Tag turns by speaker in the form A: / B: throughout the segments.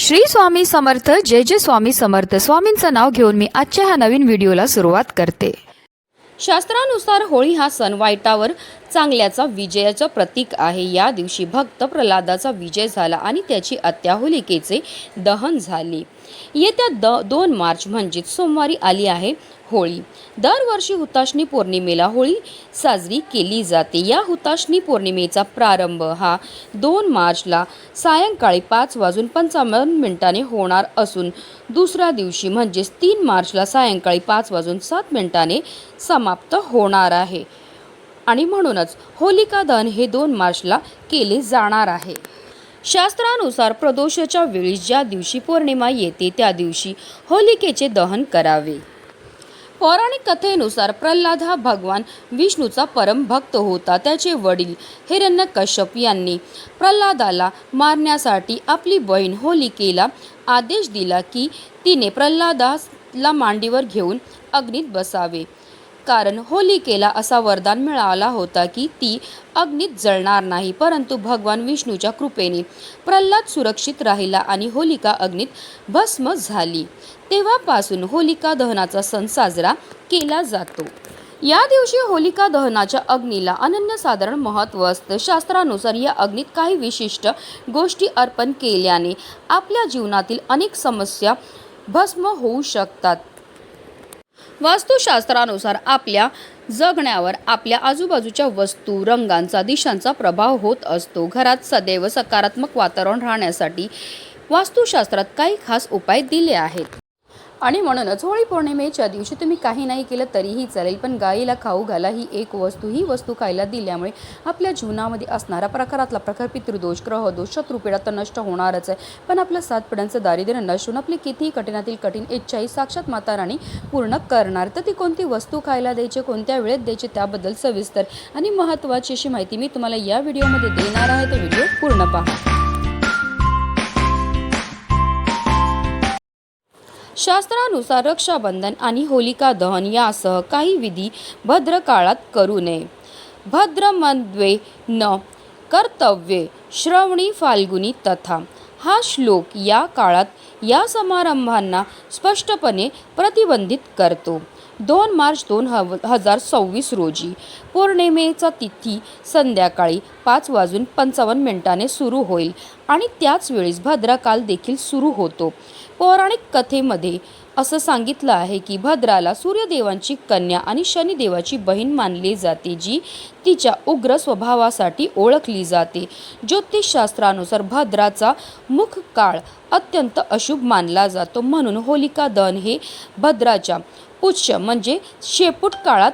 A: श्री स्वामी समर्थ. जय जय स्वामी समर्थ. स्वामींचं नाव घेऊन मी आजच्या ह्या नवीन व्हिडिओला सुरुवात करते. शास्त्रानुसार होळी हा सण वाईटावर चांगल्याचा विजयाचं प्रतीक आहे. या दिवशी भक्त प्रल्हादाचा विजय झाला आणि त्याची आत्या होलिकेचे दहन झाले. येत्या 2 मार्च म्हणजे सोमवारी आली आहे होळी. दरवर्षी हुताशनी पौर्णिमेला होळी साजरी केली जाते. या हुताशनी पौर्णिमेचा प्रारंभ हा 2 मार्चला सायंकाळी 5:55 होणार असून दुसऱ्या दिवशी म्हणजेच 3 मार्चला सायंकाळी 5:07 समाप्त होणार आहे आणि म्हणूनच होलिका दहन हे 2 मार्चला केले जाणार आहे. शास्त्रानुसार प्रदोषाच्या वेळी ज्या दिवशी पौर्णिमा येते त्या दिवशी होलिकेचे दहन करावे. पौराणिक कथेनुसार प्रल्हाद हा भगवान विष्णूचा परम भक्त होता. त्याचे वडील हिरण्यकश्यप यांनी प्रल्हादाला मारण्यासाठी आपली बहीण होलिकेला आदेश दिला की तिने प्रल्हादाला मांडीवर घेऊन अग्नीत बसावे, कारण होलिकेला असा वरदान मिळाला होता की ती अग्नीत जळणार नाही. परंतु भगवान विष्णूच्या कृपेने प्रल्हाद सुरक्षित राहिला आणि होलिका अग्नीत भस्म झाली. तेव्हापासून होलिका दहनाचा सण साजरा केला जातो. या दिवशी होलिका दहनाच्या अग्नीला अनन्यसाधारण महत्त्व असतं. शास्त्रानुसार या अग्नीत काही विशिष्ट गोष्टी अर्पण केल्याने आपल्या जीवनातील अनेक समस्या भस्म होऊ शकतात. वास्तुशास्त्रानुसार आपल्या जगण्यावर आपल्या आजूबाजूच्या वस्तू, रंगांचा, दिशांचा प्रभाव होत असतो. घरात सदैव सकारात्मक वातावरण राहण्यासाठी वास्तुशास्त्रात काही खास उपाय दिले आहेत आणि म्हणूनच होळी पौर्णिमेच्या दिवशी तुम्ही काही नाही केलं तरीही चालेल, पण गाईला खाऊ घाला ही एक वस्तू. ही वस्तू खायला दिल्यामुळे आपल्या जीवनामध्ये असणारा प्रकारातला प्रकार, पितृदोष, ग्रहदोष, शत्रुपीडा तर नष्ट होणारच आहे, पण आपल्या 7 पिढ्यांचं दारिद्र्य नष्ट होऊन आपली कितीही कठीणातील कठीण इच्छाही साक्षात माता राणी पूर्ण करणार. तर ती कोणती वस्तू खायला द्यायची, कोणत्या वेळेत द्यायची त्याबद्दल सविस्तर आणि महत्त्वाची अशी माहिती मी तुम्हाला या व्हिडिओमध्ये देणार आहे. तर व्हिडिओ पूर्ण पहा. शास्त्रानुसार रक्षाबंधन आणि होलिका दहन यासह काही विधी भद्र काळात करू नये. भद्रमध्ये न कर्तव्ये श्रवणी फाल्गुनी तथा हा श्लोक या काळात या समारंभांना स्पष्टपणे प्रतिबंधित करतो. 2 मार्च 2026 रोजी पौर्णिमेचा तिथी संध्याकाळी 5:55 सुरू होईल आणि त्याच वेळेस भद्रकाल देखील सुरू होतो. पौराणिक कथेमध्ये असं सांगितलं आहे की भद्राला सूर्यदेवांची कन्या आणि शनिदेवाची बहीण मानली जाते, जी तिच्या उग्र स्वभावासाठी ओळखली जाते. ज्योतिषशास्त्रानुसार भद्राचा मुख काळ अत्यंत अशुभ मानला जातो. म्हणून होलिका दहन हे भद्राच्या पुच्छ म्हणजे शेपूट काळात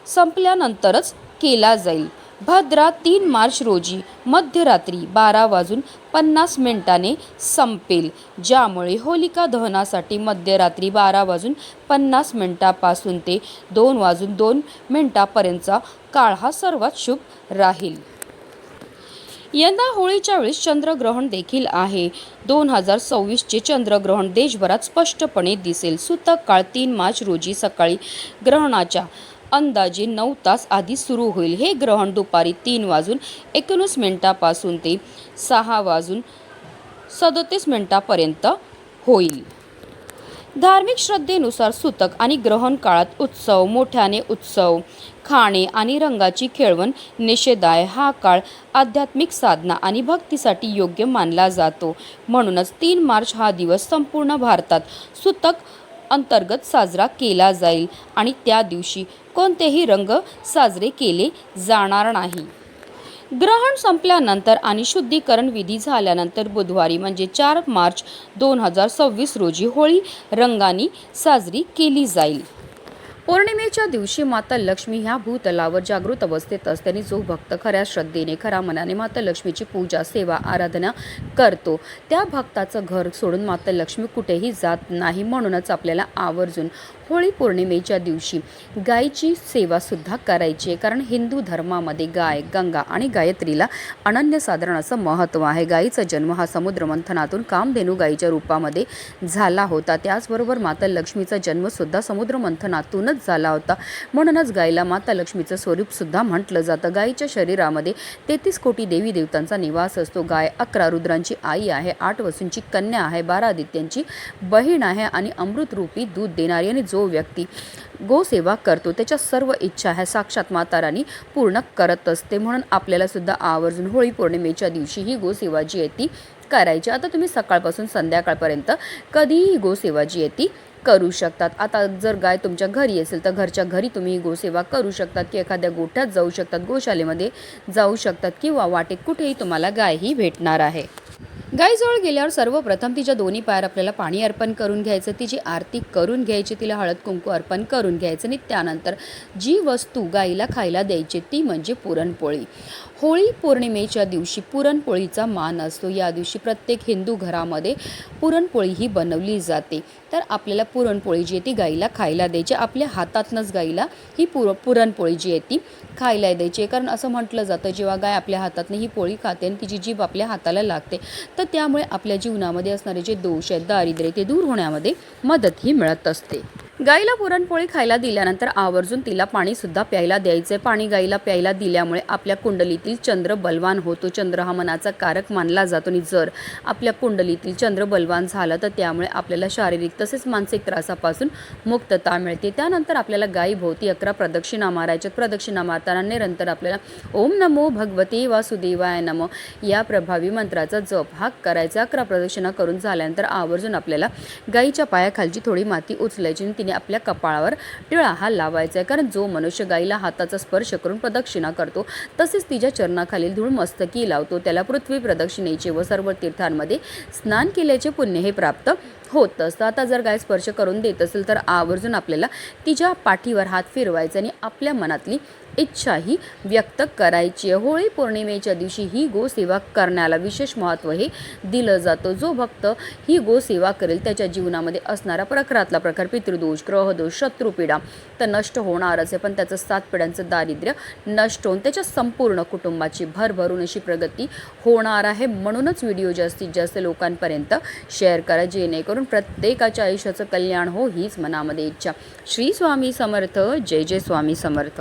A: संपल्यानंतरच केला जाईल. भद्रा 3 मार्च रोजी मध्यरात्री 12:50 संपेल, ज्यामुळे होलिका दहनासाठी मध्यरात्री 12:50 पासून ते 2:02 पर्यंतचा काळ हा सर्वात शुभ राहील. यंदा होळीच्या वेळेस चंद्रग्रहण देखील आहे. 2026चे चंद्रग्रहण देशभरात स्पष्टपणे दिसेल. सूतक काळ 3 मार्च रोजी सकाळी ग्रहणाच्या अंदाजे 9 तास आधी सुरू होईल. हे ग्रहण दुपारी 3:19 पासून ते 6:37 पर्यंत होईल. धार्मिक श्रद्धेनुसार सूतक आणि ग्रहण काळात उत्सव, मोठ्याने उत्सव, खाणे आणि रंगाची खेळवण निषेध आहे. हा काळ आध्यात्मिक साधना आणि भक्तीसाठी योग्य मानला जातो. म्हणूनच 3 मार्च हा दिवस संपूर्ण भारतात सूतक अंतर्गत साजरा केला जाईल आणि त्या दिवशी कोणतेही रंग साजरे केले जाणार नाही. ग्रहण संपल्यानंतर आणि शुद्धीकरण विधी झाल्यानंतर बुधवारी म्हणजे 4 मार्च 2026 रोजी होळी रंगानी साजरी केली जाईल. पौर्णिमेच्या दिवशी माता लक्ष्मी ह्या भूतलावर जागृत अवस्थेत असल्याने जो भक्त खऱ्या श्रद्धेने, खऱ्या मनाने माता लक्ष्मीची पूजा, सेवा, आराधना करतो त्या भक्ताचं घर सोडून माता लक्ष्मी कुठेही जात नाही. म्हणूनच आपल्याला आवर्जून होळी पौर्णिमेच्या दिवशी गायीची सेवासुद्धा करायची आहे, कारण हिंदू धर्मामध्ये गाय, गंगा आणि गायत्रीला अनन्यसाधारण असं महत्त्व आहे. गायीचा जन्म हा समुद्र मंथनातून कामधेनू गायीच्या रूपामध्ये झाला होता. त्याचबरोबर माता लक्ष्मीचा जन्मसुद्धा समुद्र मंथनातूनच म्हणूनच झाला होता. म्हणूनच गायीला माता लक्ष्मीचं स्वरूपसुद्धा म्हटलं जातं. गायीच्या शरीरामध्ये 33 कोटी देवी देवतांचा निवास असतो. गाय 11 रुद्रांची आई आहे, 8 वसूंची कन्या आहे, 12 आदित्यांची बहीण आहे आणि अमृतरूपी दूध देणारी. आणि जो व्यक्ती गोसेवा करतो त्याच्या सर्व इच्छा ह्या साक्षात माता राणी पूर्ण करत असते. म्हणून आपल्याला सुद्धा आवर्जून होळी पौर्णिमेच्या दिवशी ही गोसेवा जी आहे ती करायची. आता तुम्ही सकाळपासून संध्याकाळपर्यंत कधीही गोसेवा जी आहे ती करू शकतात. आता जर गाय तुमच्या घरी असेल तर घरच्या घरी तुम्ही गोसेवा करू शकतात, की एखाद्या गोठ्यात जाऊ शकतात, गोशालेमध्ये जाऊ शकतात, किंवा वाटेत कुठेही तुम्हाला गाय ही भेटणार आहे. गायीजवळ गेल्यावर सर्वप्रथम तिच्या दोन्ही पायावर आपल्याला पाणी अर्पण करून घ्यायचं, तिची आरती करून घ्यायची, तिला हळद कुंकू अर्पण करून घ्यायचं आणि त्यानंतर जी वस्तू गायीला खायला द्यायची ती म्हणजे पुरणपोळी. होळी पौर्णिमेच्या दिवशी पुरणपोळीचा मान असतो. या दिवशी प्रत्येक हिंदू घरामध्ये पुरणपोळी ही बनवली जाते. तर आपल्याला पुरणपोळी जी आहे ती गायीला खायला द्यायची. आपल्या हातातनंच गायीला ही पुरणपोळी जी आहे ती खायला द्यायची. कारण असं म्हटलं जातं जेव्हा गाय आपल्या हातातनं ही पोळी खाते आणि तिची जीभ आपल्या हाताला लागते तर त्यामुळे आपल्या जीवनामध्ये असणारे जे दोष आहेत, दारिद्र्य, ते दूर होण्यामध्ये मदत ही मिळत असते. गाईला पुरणपोळी खायला दिल्यानंतर आवर्जून तिला पाणीसुद्धा प्यायला द्यायचं आहे. पाणी गाईला प्यायला दिल्यामुळे आपल्या कुंडलीतील चंद्र बलवान होतो. चंद्र हा मनाचा कारक मानला जातो आणि जर आपल्या कुंडलीतील चंद्र बलवान झालं तर त्यामुळे आपल्याला शारीरिक तसेच मानसिक त्रासापासून मुक्तता मिळते. त्यानंतर आपल्याला गायीभोवती 11 प्रदक्षिणा मारायच्यात. प्रदक्षिणा मारताना निरंतर आपल्याला ओम नमो भगवते वासुदेवाय नमः या प्रभावी मंत्राचा जप हा करायचा. 11 प्रदक्षिणा करून झाल्यानंतर आवर्जून आपल्याला गाईच्या पायाखालची थोडी माती उचलायची आणि तिने आपल्या कपाळावर टिळा हा लावायचा आहे. कारण जो मनुष्य गाईला हाताचा स्पर्श करून प्रदक्षिणा करतो तसेच तिच्या चरणाखालील धूळ मस्तकी लावतो त्याला पृथ्वी प्रदक्षिणेचे व सर्व तीर्थांमध्ये स्नान केल्याचे पुण्य हे प्राप्त होत असतं. आता जर गाय स्पर्श करून देत असेल तर आवर्जून आपल्याला तिच्या पाठीवर हात फिरवायचा आणि आपल्या मनातली इच्छा ही व्यक्त करायची आहे. होळी पौर्णिमेच्या दिवशी ही गोसेवा करण्याला विशेष महत्त्व हे दिलं जातं. जो भक्त ही गोसेवा करेल त्याच्या जीवनामध्ये असणारा प्रखरातला प्रखर पितृदोष, ग्रहदोष, शत्रुपीडा तर नष्ट होणारच आहे, पण त्याचं 7 पिढ्यांचं दारिद्र्य नष्ट होऊन त्याच्या संपूर्ण कुटुंबाची भरभरून अशी प्रगती होणार आहे. म्हणूनच व्हिडिओ जास्तीत जास्त लोकांपर्यंत शेअर करा जेणेकरून प्रत्येकाच्या आयुष्याचं कल्याण हो हीच मनामध्ये इच्छा. श्री स्वामी समर्थ. जय जय स्वामी समर्थ.